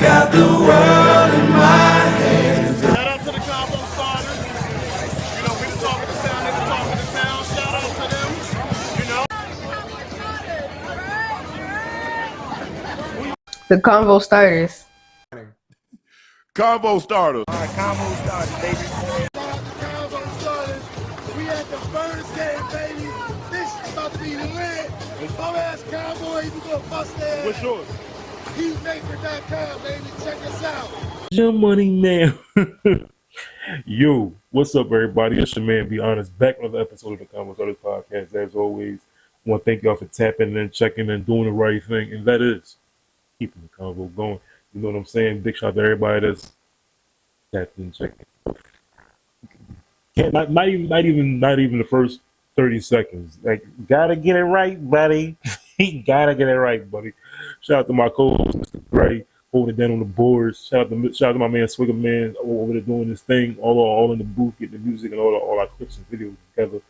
got the world in my hands. Shout out to the combo starters. You know, we the talk of the town, they the talk of the town. Shout out to them. You know. The convo starters. Combo starters. All right, combo starters, baby. Combo starters. We at the first game, baby. This is about to be lit. Bum ass Cowboys, we gonna bust their. What's yours? HeatMaker.com, baby. Check us out. Your money man. Yo, what's up, everybody? It's your man, Be Honest, back on another episode of the Convo Starters Podcast. As always, I want to thank y'all for tapping in, checking in, doing the right thing, and that is keeping the convo going. You know what I'm saying? Big shout out to everybody that's tapped in, checking. Not even the first 30 seconds. Like, gotta get it right, buddy. Gotta get it right, buddy. Shout out to my co-host, Mr. Gray, holding it down on the boards. Shout out to my man Swigger Man over there doing this thing, all in the booth, getting the music and all our clips and videos together.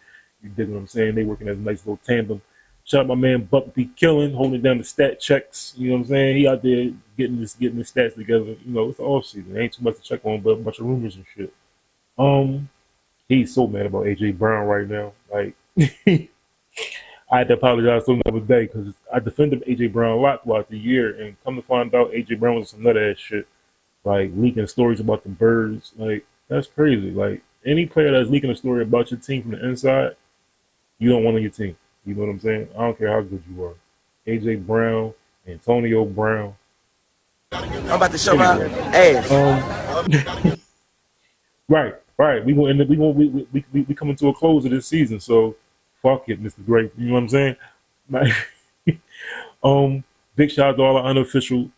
You dig what I'm saying? They working as a nice little tandem. Shout out my man Buck B Killing, holding down the stat checks. You know what I'm saying? He out there getting the stats together. You know, it's the off season. Ain't too much to check on, but a bunch of rumors and shit. He's so mad about AJ Brown right now. Like, I had to apologize to him the other day because I defended AJ Brown a lot throughout the year, and come to find out AJ Brown was some nut ass shit, like leaking stories about the birds. Like, that's crazy. Like, any player that's leaking a story about your team from the inside, you don't want on your team. You know what I'm saying? I don't care how good you are. AJ Brown, Antonio Brown. I'm about to show my ass. Right. We coming to a close of this season, so fuck it, Mr. Great. You know what I'm saying? Big shout out to all the official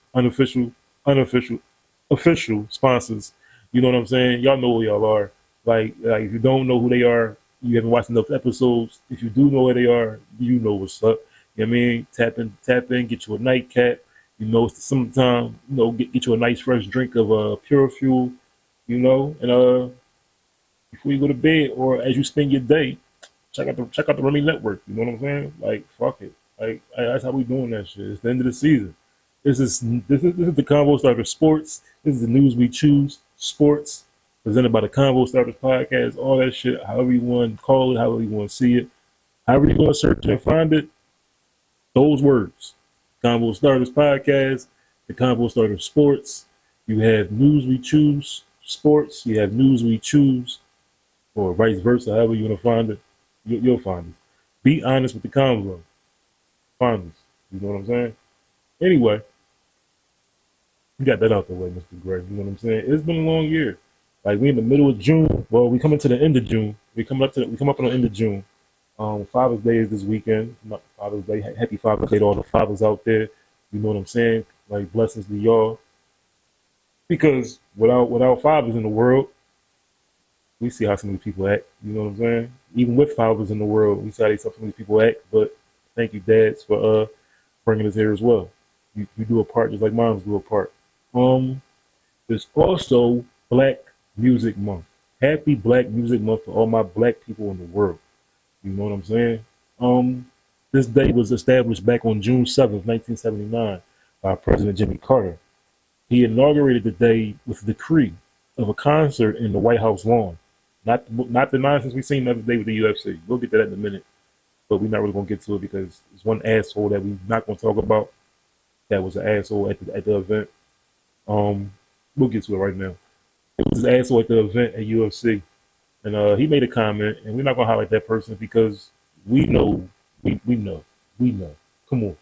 sponsors. You know what I'm saying? Y'all know who y'all are. Like if you don't know who they are, you haven't watched enough episodes. If you do know where they are, you know what's up. You know what I mean? Tap in, get you a nightcap. You know, it's the summertime. You know, get you a nice fresh drink of Pure Fuel. You know, and before you go to bed or as you spend your day, check out the Rummy Network. You know what I'm saying? Like, fuck it. Like, that's how we doing that shit. It's the end of the season. This is the Convo Starters Sports. This is the news we choose. Sports presented by the Convo Starters Podcast. All that shit. However you want to call it, however you want to see it, however you want to search and find it. Those words. Convo Starters Podcast. The Convo Starters Sports. You have news we choose. Sports. You have news we choose. Or vice versa, however you want to find it, you'll find it. Be honest with the convo. Find us. You know what I'm saying? Anyway, we got that out the way, Mr. Gray. You know what I'm saying? It's been a long year. Like, we in the middle of June. Well, we coming to the end of June. We come up on the end of June. Father's Day is this weekend. Father's Day. Happy Father's Day to all the fathers out there. You know what I'm saying? Like, blessings to y'all. Because without fathers in the world, we see how some of these people act. You know what I'm saying? Even with fathers in the world, we see how some of these people act. But thank you, dads, for bringing us here as well. You do a part just like moms do a part. There's also Black Music Month. Happy Black Music Month to all my black people in the world. You know what I'm saying? This day was established back on June 7th, 1979 by President Jimmy Carter. He inaugurated the day with a decree of a concert in the White House lawn. Not the nonsense we've seen the other day with the UFC. We'll get to that in a minute. But we're not really going to get to it because there's one asshole that we're not going to talk about that was an asshole at the event. We'll get to it right now. It was an asshole at the event at UFC. And he made a comment, and we're not going to highlight that person because we know. We know. Come on,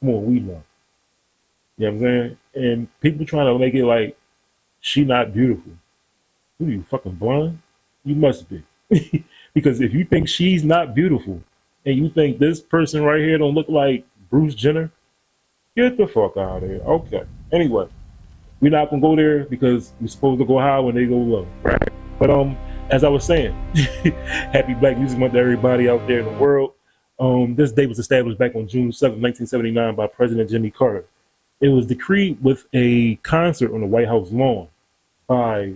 we know. You know what I'm saying? And people trying to make it like she not beautiful. Who are you, fucking blind? You must be. Because if you think she's not beautiful and you think this person right here don't look like Bruce Jenner, get the fuck out of here. Okay. Anyway, we're not gonna go there because we're supposed to go high when they go low, right? But as I was saying, happy Black Music Month to everybody out there in the world. This day was established back on June 7th, 1979 by President Jimmy Carter. It was decreed with a concert on the White House lawn by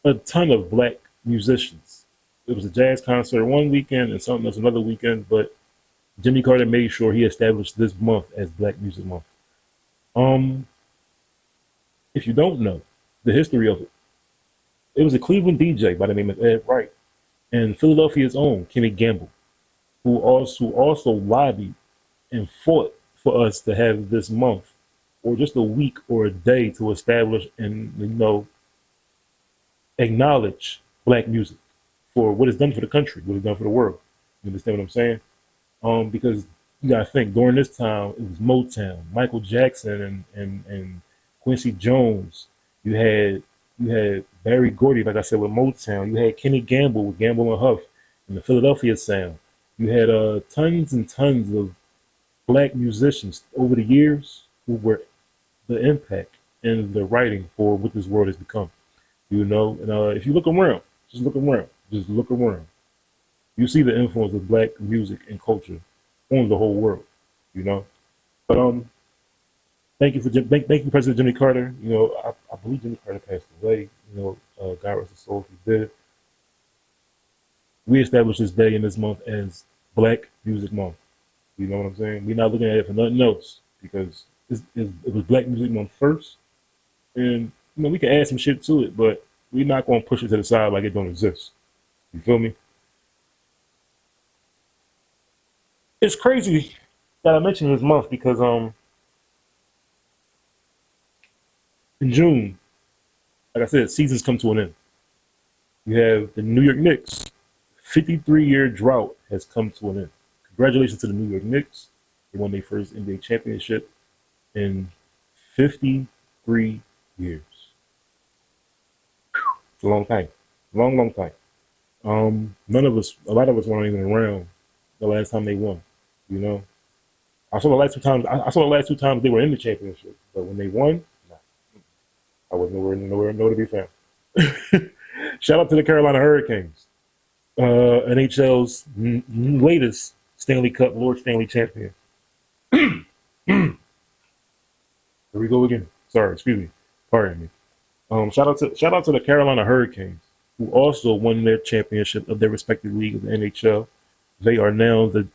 a ton of black musicians. It was a jazz concert one weekend and something else another weekend, but Jimmy Carter made sure he established this month as Black Music Month. If you don't know the history of it, it was a Cleveland DJ by the name of Ed Wright and Philadelphia's own Kenny Gamble, who also lobbied and fought for us to have this month or just a week or a day to establish and acknowledge black music for what it's done for the country, what it's done for the world. You understand what I'm saying? Because you gotta think during this time it was Motown, Michael Jackson, and Quincy Jones. You had Barry Gordy, like I said, with Motown. You had Kenny Gamble with Gamble and Huff and the Philadelphia sound. You had tons and tons of black musicians over the years who were the impact and the writing for what this world has become. And if you look around, just look around. You see the influence of black music and culture on the whole world. But thank you thank you, President Jimmy Carter. I believe Jimmy Carter passed away. God rest his soul if he did. We established this day and this month as Black Music Month. You know what I'm saying? We're not looking at it for nothing else because it was Black Music Month first, and we can add some shit to it, but we're not going to push it to the side like it don't exist. You feel me? It's crazy that I mentioned this month because in June, like I said, seasons come to an end. You have the New York Knicks. 53-year drought has come to an end. Congratulations to the New York Knicks. They won their first NBA championship in 53 years. It's a long time. Long time. A lot of us weren't even around the last time they won. I saw the last two times they were in the championship, but when they won, nah, I was nowhere to be found. Shout out to the Carolina Hurricanes, NHL's latest Stanley Cup Lord Stanley champion. Here we go again. Sorry, excuse me. Pardon me. Shout out to the Carolina Hurricanes, who also won their championship of their respective league of the NHL. They are now the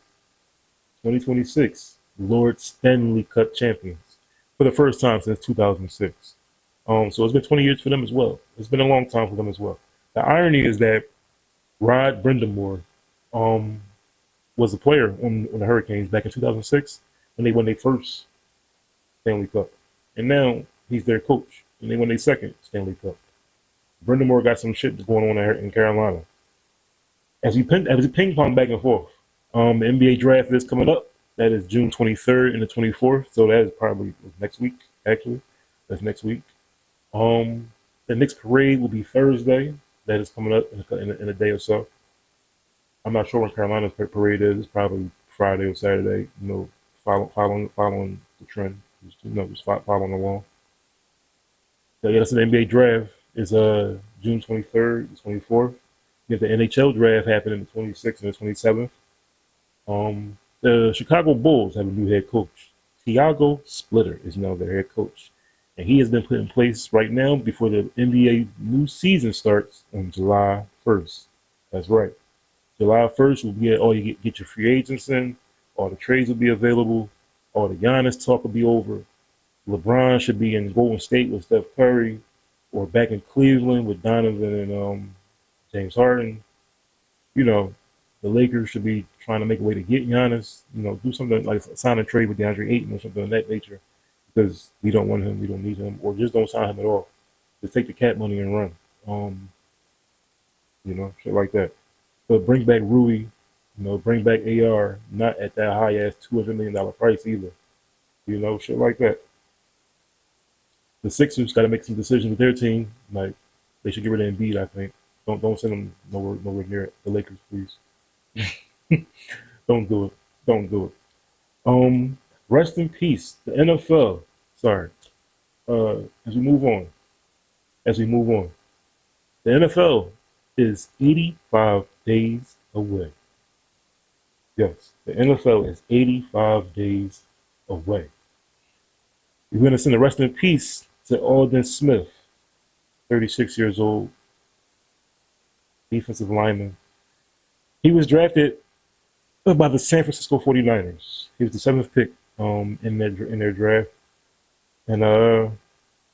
2026 Lord Stanley Cup champions for the first time since 2006. So it's been 20 years for them as well. It's been a long time for them as well. The irony is that Rod Brind'Amour was a player on the Hurricanes back in 2006 when they won their first Stanley Cup. And now he's their coach, and they won their second Stanley Cup. Brind'Amour got some shit going on in Carolina. As we ping pong back and forth, the NBA draft is coming up. That is June 23rd and the 24th. So that is probably next week, actually. That's next week. The Knicks parade will be Thursday. That is coming up in a day or so. I'm not sure when Carolina's parade is. It's probably Friday or Saturday. Following the trend. Just following along. So yeah, that's an NBA draft. It's June 23rd, the 24th. You have the NHL draft happening the 26th and the 27th. The Chicago Bulls have a new head coach. Tiago Splitter is now their head coach. And he has been put in place right now before the NBA new season starts on July 1st. That's right. July 1st will be all you get your free agents in. All the trades will be available. All the Giannis talk will be over. LeBron should be in Golden State with Steph Curry or back in Cleveland with Donovan and James Harden. The Lakers should be trying to make a way to get Giannis. Do something like sign a trade with DeAndre Ayton or something of that nature because we don't want him, we don't need him, or just don't sign him at all. Just take the cat money and run. Shit like that. But bring back Rui, bring back AR, not at that high ass $200 million price either. Shit like that. The Sixers got to make some decisions with their team. Like they should get rid of Embiid. I think. Don't send them nowhere near the Lakers, please. Don't do it. Rest in peace. The NFL. Sorry. As we move on. The NFL is 85 days away. Yes, the NFL is 85 days away. We're going to send a rest in peace to Aldon Smith, 36 years old, defensive lineman. He was drafted by the San Francisco 49ers. He was the 7th pick in their draft. And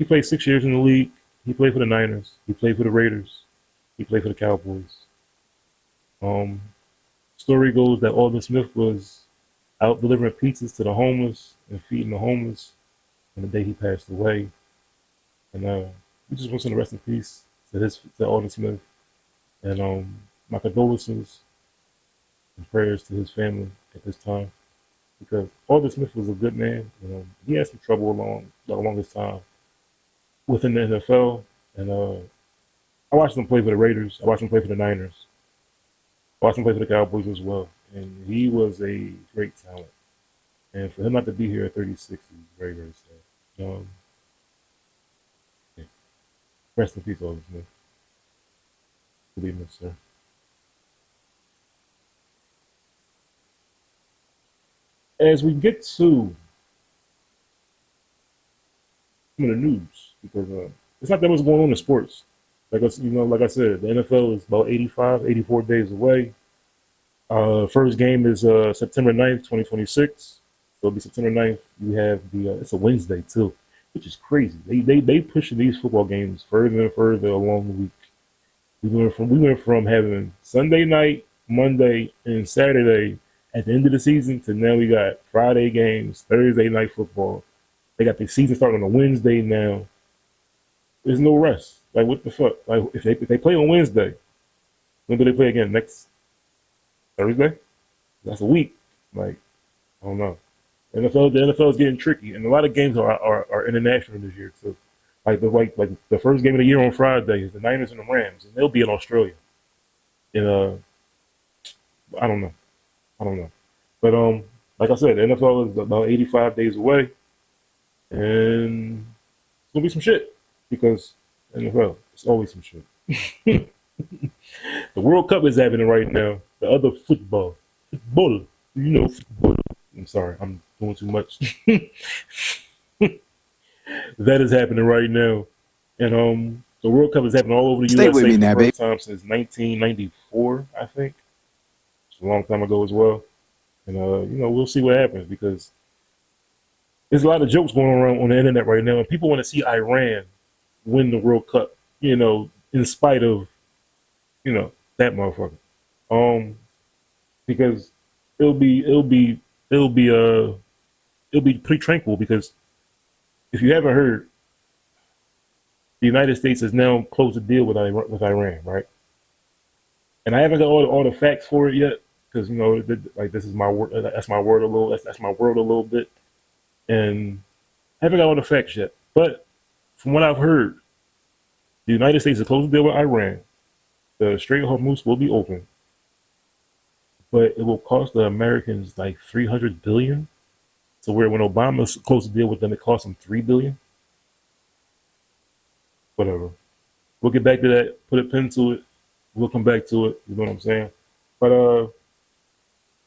He played 6 years in the league. He played for the Niners. He played for the Raiders. He played for the Cowboys. Um, Story goes that Alden Smith was out delivering pizzas to the homeless and feeding the homeless on the day he passed away. And we just want to send a rest in peace to Alden Smith. And my condolences and prayers to his family at this time, because Alden Smith was a good man. He had some trouble along his time within the NFL, and I watched him play for the Raiders. I watched him play for the Niners. I watched him play for the Cowboys as well, and he was a great talent. And for him not to be here at 36 is very, very sad. Yeah. Rest in peace, Alden Smith. Believe me, sir. As we get to some of the news, because it's not that much going on in sports. Like I said, the NFL is about 84 days away. First game is September 9th, 2026. So it'll be September 9th. You have it's a Wednesday too, which is crazy. They pushing these football games further and further along the week. We went from having Sunday night, Monday, and Saturday at the end of the season to now we got Friday games, Thursday night football. They got the season starting on a Wednesday now. There's no rest. Like, what the fuck? Like, if they play on Wednesday, when do they play again? Next Thursday? That's a week. Like, I don't know. The NFL is getting tricky, and a lot of games are international this year too. Like the first game of the year on Friday is the Niners and the Rams, and they'll be in Australia. And I don't know. But like I said, the NFL is about 85 days away, and it's gonna be some shit because NFL, it's always some shit. The World Cup is happening right now. The other football, football. I'm sorry, I'm doing too much. That is happening right now, and the World Cup is happening all over the USA for the first time since 1994, I think. It's a long time ago as well. And we'll see what happens, because there's a lot of jokes going around on the internet right now, and people want to see Iran win the World Cup, in spite of, that motherfucker. Because it'll be pretty tranquil, because if you haven't heard, the United States has now closed a deal with Iran, right? And I haven't got all the facts for it yet, because this is my word. That's my word a little. That's my word a little bit, and I haven't got all the facts yet. But from what I've heard, the United States has closed a deal with Iran. The Strait of Hormuz will be open, but it will cost the Americans like $300 billion. So where when Obama closed the deal with them, it cost them $3 billion. Whatever. We'll get back to that. Put a pin to it. We'll come back to it. You know what I'm saying? But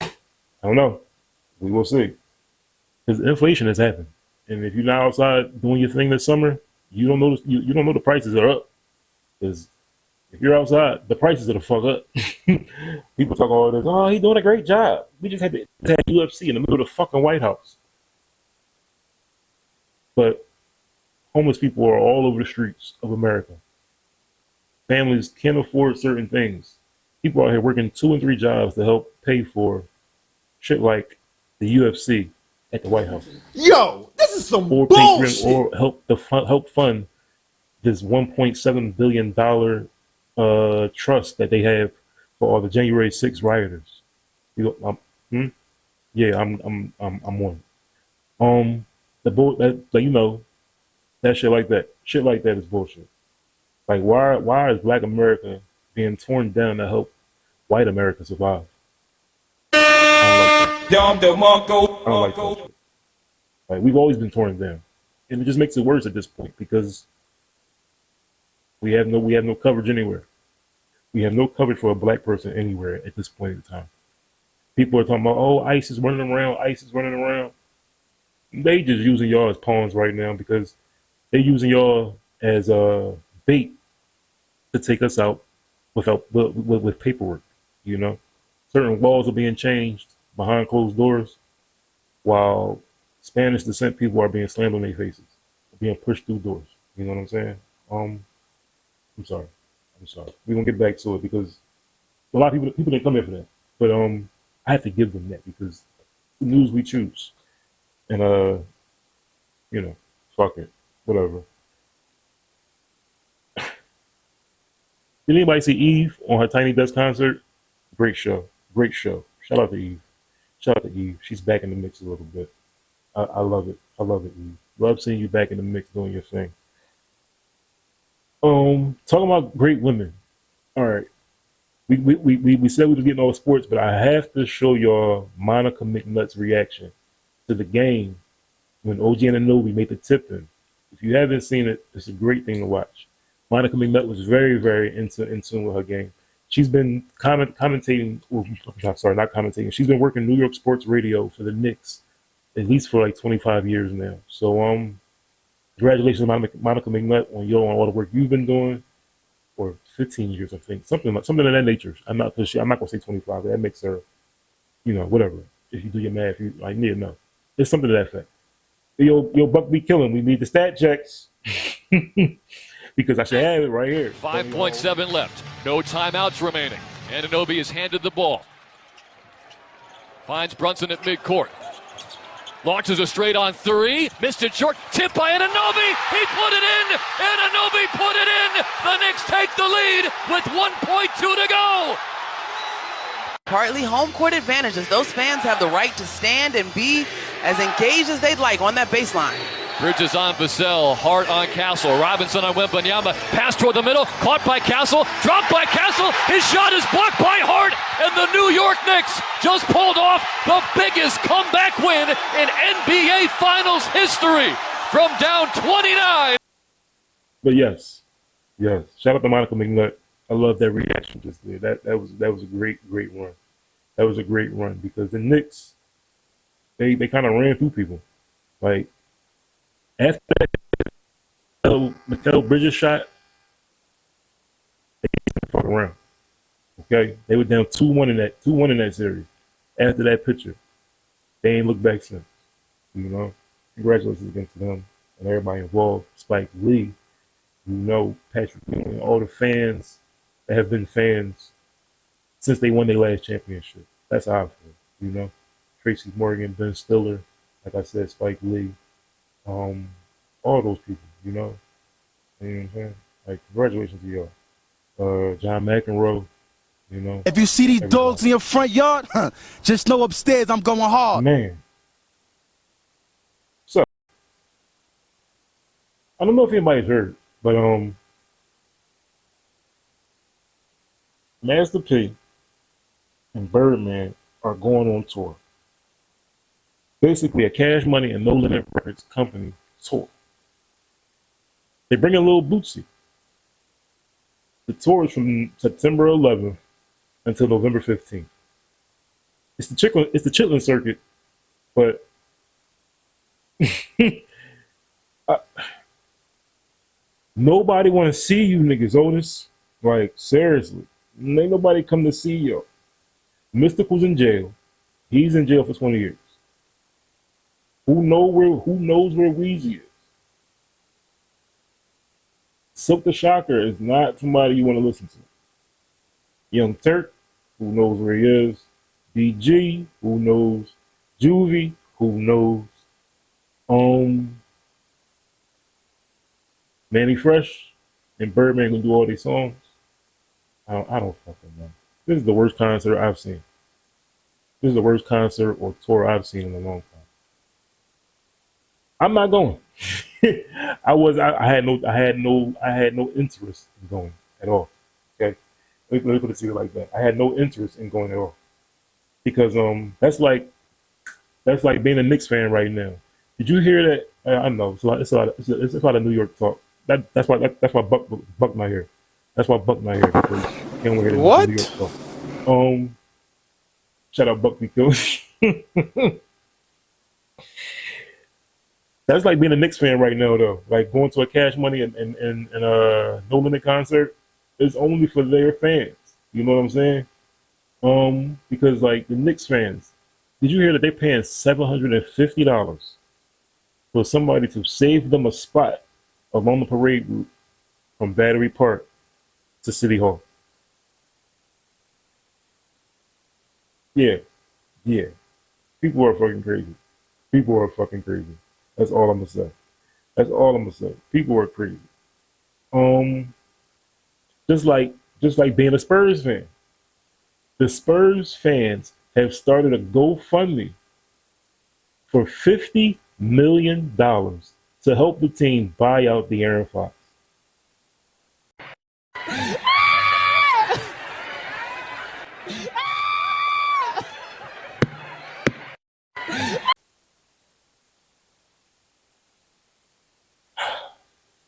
I don't know. We will see. Because inflation has happened, and if you're not outside doing your thing this summer, you don't know the prices are up. Because if you're outside, the prices are the fuck up. People talk all this. Oh, he's doing a great job. We just had UFC in the middle of the fucking White House. But homeless people are all over the streets of America. Families can't afford certain things. People out here working 2 and 3 jobs to help pay for shit like the UFC at the White House. Yo, this is some bullshit. Or help fund this $1.7 billion trust that they have for all the January 6th rioters. Yeah, I'm one. That shit like that. Shit like that is bullshit. Like, why is Black America being torn down to help white America survive? I don't like that shit. Like, we've always been torn down, and it just makes it worse at this point, because we have no coverage anywhere. We have no coverage for a black person anywhere at this point in time. People are talking about, oh, ICE is running around. They just using y'all as pawns right now, because they're using y'all as bait to take us out with paperwork. Certain laws are being changed behind closed doors, while Spanish descent people are being slammed on their faces, being pushed through doors. You know what I'm saying? I'm sorry. We're gonna get back to it because a lot of people didn't come here for that. But I have to give them that because the news we choose. And you know, fuck it. Whatever. Did anybody see Eve on her Tiny Desk concert? Great show. Great show. Shout out to Eve. Shout out to Eve. She's back in the mix a little bit. I love it. I love it, Eve. Love seeing you back in the mix doing your thing. Talking about great women. All right. We said we was getting all the sports, but I have to show y'all Monica McNutt's reaction to the game when OG Anunoby made the tip in. If you haven't seen it, it's a great thing to watch. Monica McNutt was very, very in tune with her game. She's been commentating. I'm sorry, not commentating. She's been working New York sports radio for the Knicks at least for like 25 years now. So congratulations, Monica McNutt, on all the work you've been doing, or 15 years, I think, something of that nature. I'm not gonna say 25. That makes her, whatever. If you do your math, you like need to know. It's something to that effect. Yo, Buck be killing. We need the stat checks because I should have it right here. 5.7 left. No timeouts remaining. Anunoby is handed the ball. Finds Brunson at midcourt. Launches a straight on three. Missed it short. Tipped by Anunoby. He put it in. Anunoby put it in. The Knicks take the lead with 1.2 to go. Partly home court advantages. Those fans have the right to stand and be as engaged as they'd like on that baseline. Bridges on Vassell, Hart on Castle, Robinson on Wembanyama, pass toward the middle, caught by Castle, dropped by Castle, his shot is blocked by Hart, and the New York Knicks just pulled off the biggest comeback win in NBA Finals history from down 29. But yes, shout out to Monica McNutt. I love that reaction just there. That was a great run. That was a great run because the Knicks, they kind of ran through people. Like, after that Mikal Bridges shot, they didn't fuck around. Okay? They were down 2-1 in that series. After that picture, they ain't looked back since. Congratulations again to them and everybody involved. Spike Lee, Patrick Ewing, all the fans that have been fans since they won their last championship. That's how I feel, Tracy Morgan, Ben Stiller, like I said, Spike Lee, all those people, you know what I'm saying? Like, congratulations to y'all. John McEnroe, If you see these dogs in your front yard, just know upstairs I'm going hard. Man. So, I don't know if anybody's heard, but Master P and Birdman are going on tour. Basically, a Cash Money and No Limit Records company tour. They bring in Lil Bootsy. The tour is from September 11th until November 15th. It's the Chitlin circuit, but nobody want to see you niggas, Otis. Like, seriously. Ain't nobody come to see you. Mystikal's in jail. He's in jail for 20 years. Who knows where Weezy is? Silk the Shocker is not somebody you want to listen to. Young Turk, who knows where he is? DG, who knows? Juvie, who knows? Manny Fresh and Birdman can do all these songs. I don't fucking know. This is the worst concert I've seen. This is the worst concert or tour I've seen in a long time. I'm not going. I had no interest in going at all. Okay, let me put it to you like that. I had no interest in going at all because that's like being a Knicks fan right now. Did you hear that? I know it's a lot of New York talk. That's why Buck not here. That's why Buck not here because he don't hear What? New York talk. Shout out Buck because that's like being a Knicks fan right now, though. Like going to a Cash Money and No Limit concert is only for their fans. You know what I'm saying? Because like the Knicks fans, did you hear that they're paying $750 for somebody to save them a spot along the parade route from Battery Park to City Hall. Yeah, yeah. People are fucking crazy. People are fucking crazy. That's all I'm gonna say. That's all I'm gonna say. People are crazy. Just like being a Spurs fan. The Spurs fans have started a GoFundMe for $50 million to help the team buy out De'Aaron Fox.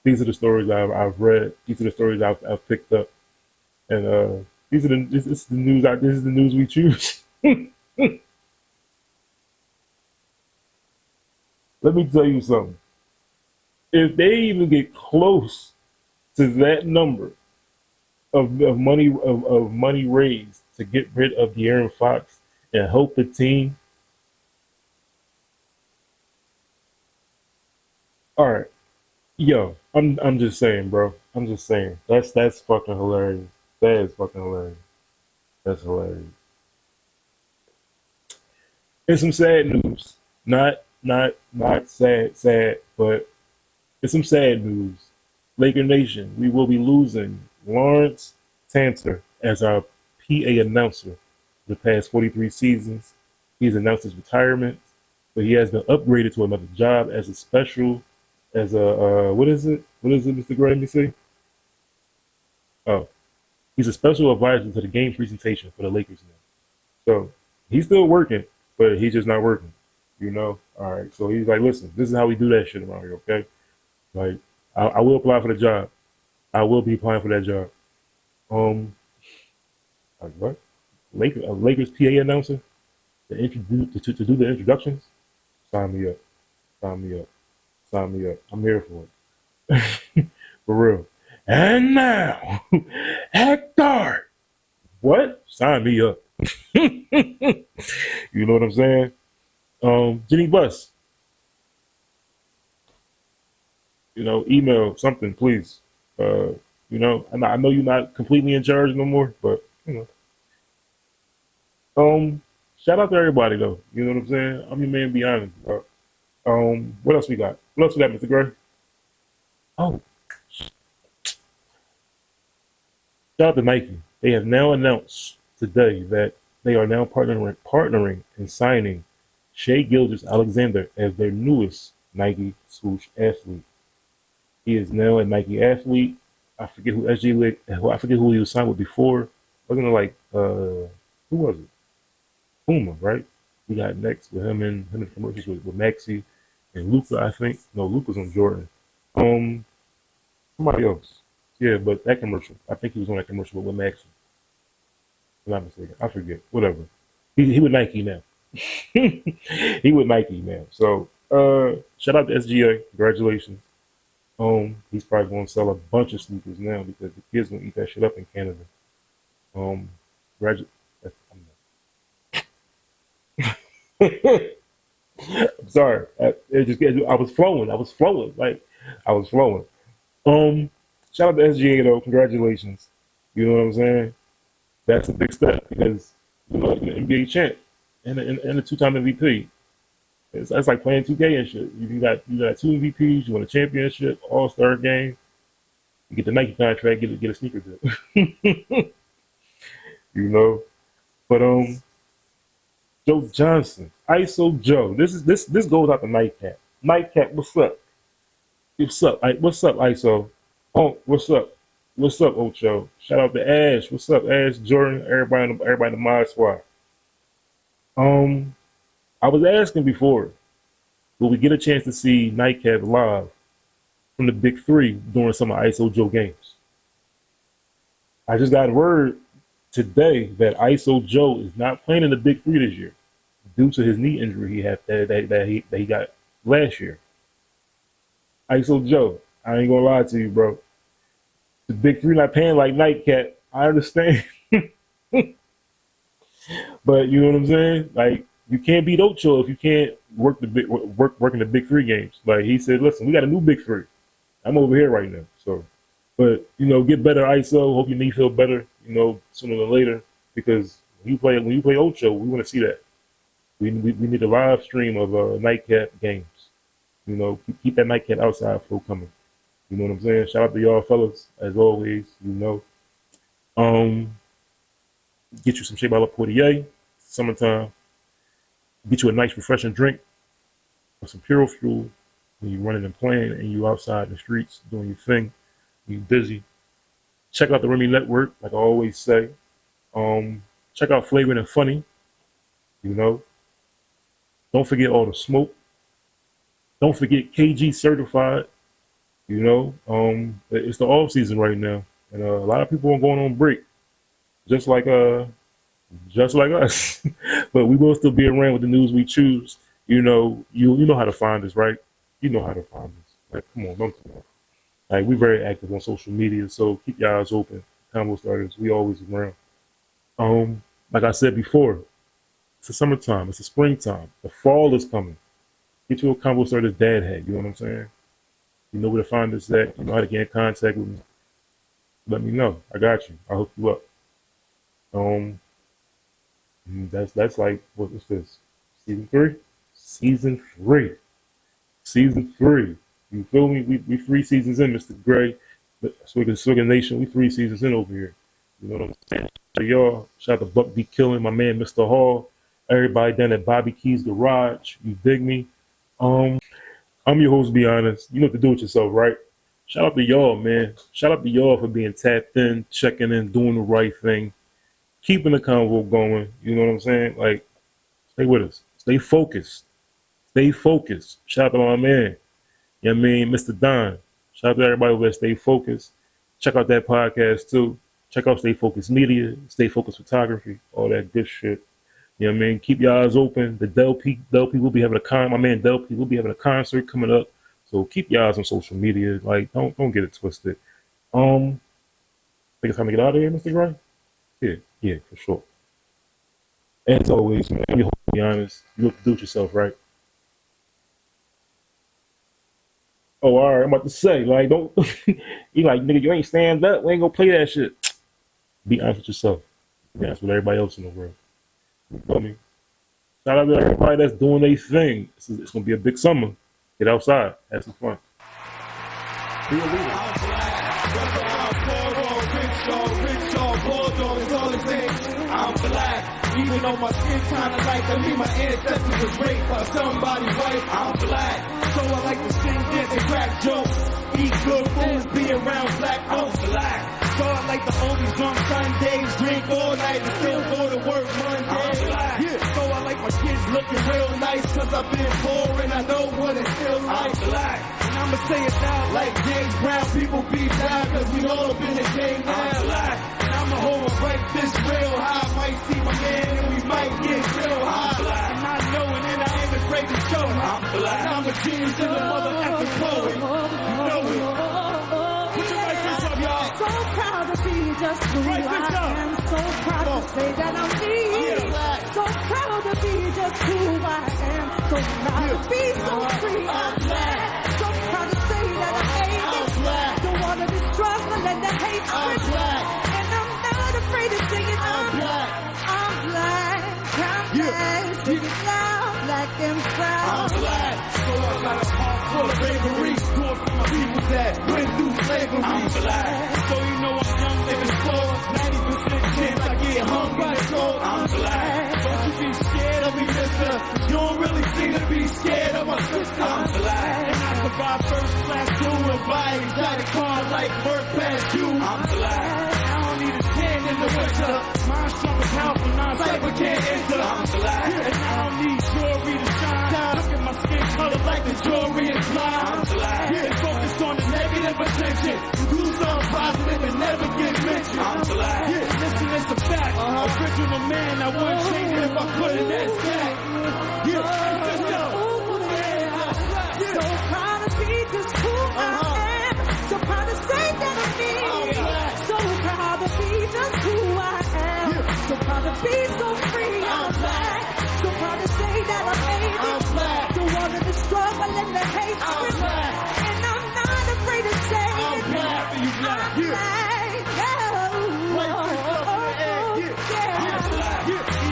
These are the stories I've read. These are the stories I've picked up, and this is the news. This is the news we choose. Let me tell you something. If they even get close to that number of money raised to get rid of De'Aaron Fox and help the team, all right, yo, I'm just saying, bro. I'm just saying. That's fucking hilarious. That is fucking hilarious. That's hilarious. And some sad news. Not sad, but it's some sad news. Laker Nation, we will be losing Lawrence Tanter as our PA announcer the past 43 seasons. He's announced his retirement, but he has been upgraded to another job as a special, as a, what is it, Mr. Gray, let me see? Oh, he's a special advisor to the game presentation for the Lakers now. So he's still working, but he's just not working, you know? All right, so he's like, listen, this is how we do that shit around here, okay? Like, I will apply for the job. I will be applying for that job. What? Lakers PA announcer to do the introductions? Sign me up. Sign me up. Sign me up. I'm here for it. For real. And now, Hector. What? Sign me up. You know what I'm saying? Jenny Bus. You know, email something, please. You know, I know you're not completely in charge no more, but you know. Shout out to everybody though. You know what I'm saying? I'm your man, be honest. What else we got? What else we got, Mr. Gray? Oh. Shout out to Nike. They have now announced today that they are now partnering and signing Shai Gilgeous-Alexander as their newest Nike swoosh athlete. He is now a Nike athlete. I forget who I forget who he was signed with before. Wasn't it like who was it? Puma, right? We got next with him in commercials with Maxi and Luka, I think. No, Luka's on Jordan. Somebody else. Yeah, but that commercial. I think he was on that commercial with Maxi. If I'm not mistaken. I forget. Whatever. He with Nike now. He with Nike now. So shout out to SGA. Congratulations. He's probably going to sell a bunch of sneakers now because the kids gonna eat that shit up in Canada. I'm sorry. I was flowing. Shout out to SGA though. Congratulations. You know what I'm saying? That's a big step because you know you're an NBA champ and a two-time MVP. That's like playing 2K and shit. You got two MVPs. You won a championship, All-Star game. You get the Nike contract. Get a sneaker deal. You know, but Joe Johnson, ISO Joe. This goes out to Nightcap. Nightcap, what's up? What's up? What's up, ISO? Oh, what's up? What's up, Ocho? Shout out to Ash. What's up, Ash, Jordan, everybody in the Mod Squad. I was asking before, will we get a chance to see Nightcap live from the Big Three during some of ISO Joe games? I just got word today that ISO Joe is not playing in the Big Three this year due to his knee injury he had that he got last year. ISO Joe, I ain't gonna lie to you, bro. The Big Three not paying like Nightcap. I understand, but you know what I'm saying? Like, you can't beat Ocho if you can't work in the Big Three games. Like he said, listen, we got a new Big Three. I'm over here right now. So, but get better ISO. Hope your knee feel better. Sooner than later, because when you play Ocho, we want to see that. We need a live stream of nightcap games. Keep that nightcap outside flow coming. You know what I'm saying? Shout out to y'all fellas, as always. Get you some Shea by La Portier, summertime. Get you a nice refreshing drink or some Pure Fuel when you're running and playing and you outside in the streets doing your thing, you busy. Check out the Remy Network, like I always say. Check out Flagrant and Funny. Don't forget All the Smoke. Don't forget KG Certified. It's the off season right now, and a lot of people are going on break, just like us. But we will still be around with the news we choose. You know how to find us, right? You know how to find us. Like, come on, don't come on. Like, we're very active on social media, so keep your eyes open. Combo Starters, we always around. Like I said before, it's the summertime, it's the springtime, the fall is coming. Get you a Combo Starters dad hat. You know what I'm saying? You know where to find us at. You know how to get in contact with me. Let me know. I got you. I'll hook you up. That's like, what's this? Season 3? Season 3. You feel me? We 3 seasons in, Mr. Gray. Swigger Nation, we 3 seasons in over here. You know what I'm saying? So y'all, shout out to Buck B. Killing, my man, Mr. Hall. Everybody down at Bobby Keys Garage. You dig me? I'm your host, Be Honest. You know what to do with yourself, right? Shout out to y'all, man. Shout out to y'all for being tapped in, checking in, doing the right thing, keeping the convo going. You know what I'm saying? Like, stay with us. Stay focused. Stay focused. Shout out to my man. You know what I mean? Mr. Don. Shout out to everybody over there. Stay focused. Check out that podcast, too. Check out Stay Focused Media, Stay Focused Photography, all that good shit. You know what I mean? Keep your eyes open. The Del P will be having my man Del P will be having a concert coming up. So keep your eyes on social media. Like, don't get it twisted. I think it's time to get out of here, Mr. Gray. Yeah, for sure. As always, man, you have to be honest. You have to do it yourself, right? Oh, all right. I'm about to say, like, don't you like, nigga, you ain't stand up. We ain't gonna play that shit. Be honest with yourself. Be honest with everybody else in the world. You feel me? Shout out to everybody that's doing their thing. It's gonna be a big summer. Get outside, have some fun. Be a leader. I'm black, even though my skin kinda like I mean my ancestors was raped by somebody's wife. I'm black, so I like to sing, dance, and crack jokes. Eat good food, be around black folks. I'm black. So I like to always on Sundays, drink all night and still go to work Monday. Yeah. So I like my kids looking real nice, cause I've been poor and I know what it feels like. I'm black. And I'ma say it now like James Brown, people be proud cause we all up in the game now. I'm black. And I'ma hold my right fist real high, might see my man and we might get real high. I'm black. And I know it and I ain't afraid to show it. I'm black. And I'm a genius and a mother effing poet. You know it. Put your right fist up, y'all. So proud to be just who I am. So proud to say that I'm me. So proud to be just who I am. So proud to be so free. I'm black. So proud to say that I hate it. Don't want to be struggle and the hate spread. And I'm not afraid to sing it. I'm black. I'm black. I'm black. Sing it loud, black and proud. I'm black. So I got a heart full of bravery. Do it for my people that went through slavery. I'm black. So you know I'm young, living slow. 90% chance I get hung by the cold. I'm black. Don't you be scared of me, mister. You don't really seem to be scared of my sister. I'm black. And I survived first class too and buy exotic car like work past you. I'm black. I don't need a tan in the winter. My strong is powerful, non-cyber can't enter. I'm black. And I don't need jewelry to shine. Look at my skin color like the jewelry is blind. I'm black. Yeah, focus on the negative attention. Do something positive and never get mentioned. I'm black. Yeah, listen, it's a fact. Original man, I wouldn't change it if I couldn't. That's that. Yeah, let's go. So proud to be just who I am. So proud to say that I'm me. So proud to be just who I am. So proud to be so free. I'm black. So proud to say that I'm made it. Don't want to be struggle and the hate spread. And I'm not afraid to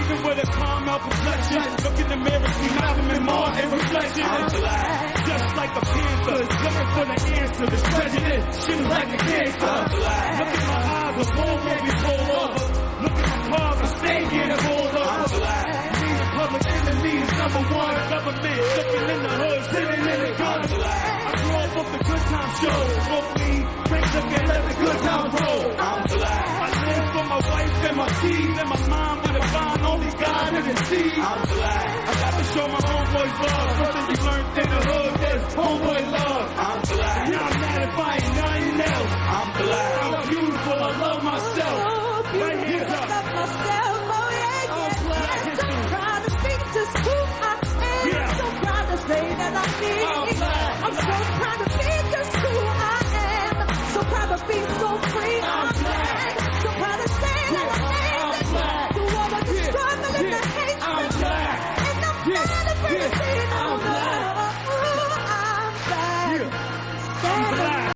Even with a calm out reflection, look in the mirror, see Malcolm and Martin reflection. Just like a panther, looking for the answer. This prejudice, shit is like a cancer. Look in my eyes, the whole movie pulled over. Look at my car, I stay getting pulled over. These public enemies, number one, government, looking in the hood, sitting in the guns. I grew up off the good time show, smoke weed, drink liquor, let the good time roll. I live for my wife and my kids and my mom with a bond, only God and the seed. I got to show my homeboys love. First thing you learned in the hood was homeboy love. Now I'm mad if I ain't nothing else. I'm beautiful, I love myself. Right hands up. So proud to say that I'm me. I'm so proud to be just who I am. So proud to be so free. I'm black. So proud to say that I'm amazing. Through all of the struggle and the hate. And I'm not afraid to say